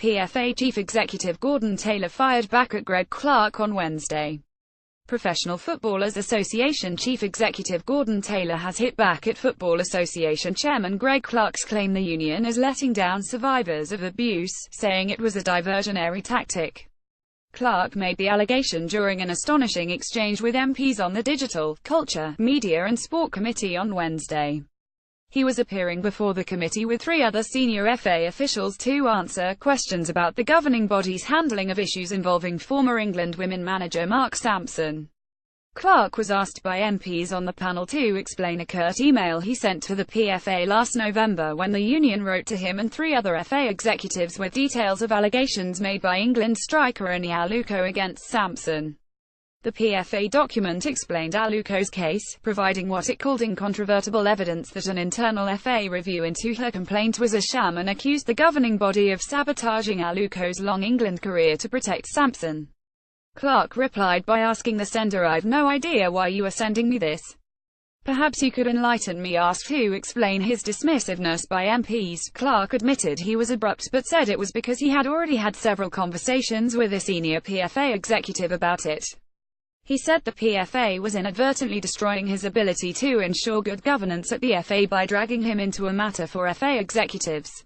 PFA chief executive Gordon Taylor fired back at Greg Clarke on Wednesday. Professional Footballers Association chief executive Gordon Taylor has hit back at Football Association chairman Greg Clarke's claim the union is letting down survivors of abuse, saying it was a diversionary tactic. Clarke made the allegation during an astonishing exchange with MPs on the Digital, Culture, Media and Sport Committee on Wednesday. He was appearing before the committee with 3 other senior FA officials to answer questions about the governing body's handling of issues involving former England women manager Mark Sampson. Clarke was asked by MPs on the panel to explain a curt email he sent to the PFA last November when the union wrote to him and 3 other FA executives with details of allegations made by England striker Ony Aluko against Sampson. The PFA document explained Aluko's case, providing what it called incontrovertible evidence that an internal FA review into her complaint was a sham, and accused the governing body of sabotaging Aluko's long England career to protect Sampson. Clarke replied by asking the sender, "I've no idea why you are sending me this. Perhaps you could enlighten me." Asked to explain his dismissiveness by MPs, Clarke admitted he was abrupt but said it was because he had already had several conversations with a senior PFA executive about it. He said the PFA was inadvertently destroying his ability to ensure good governance at the FA by dragging him into a matter for FA executives.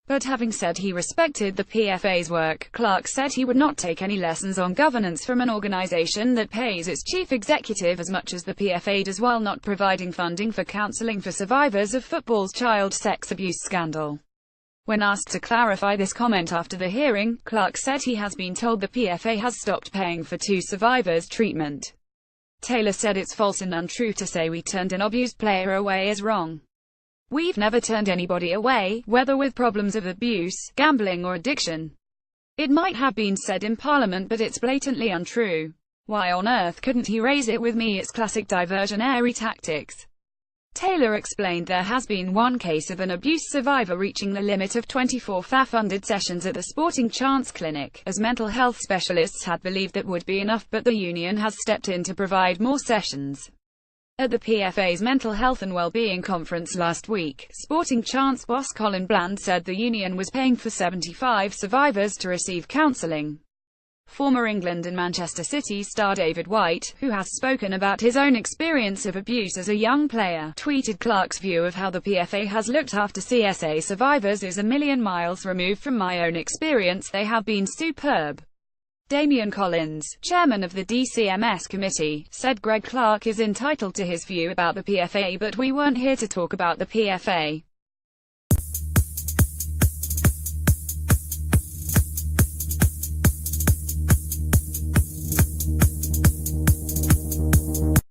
But having said he respected the PFA's work, Clarke said he would not take any lessons on governance from an organisation that pays its chief executive as much as the PFA does, while not providing funding for counselling for survivors of football's child sex abuse scandal. When asked to clarify this comment after the hearing, Clarke said he has been told the PFA has stopped paying for 2 survivors' treatment. Taylor said it's false and untrue to say we turned an abused player away is wrong. We've never turned anybody away, whether with problems of abuse, gambling or addiction. It might have been said in Parliament, but it's blatantly untrue. Why on earth couldn't he raise it with me? It's classic diversionary tactics. Taylor explained there has been one case of an abuse survivor reaching the limit of 24 FA-funded sessions at the Sporting Chance Clinic, as mental health specialists had believed that would be enough, but the union has stepped in to provide more sessions. At the PFA's Mental Health and Wellbeing Conference last week, Sporting Chance boss Colin Bland said the union was paying for 75 survivors to receive counselling. Former England and Manchester City star David White, who has spoken about his own experience of abuse as a young player, tweeted Clarke's view of how the PFA has looked after CSA survivors is a million miles removed from my own experience. They have been superb. Damian Collins, chairman of the DCMS committee, said Greg Clarke is entitled to his view about the PFA, but we weren't here to talk about the PFA.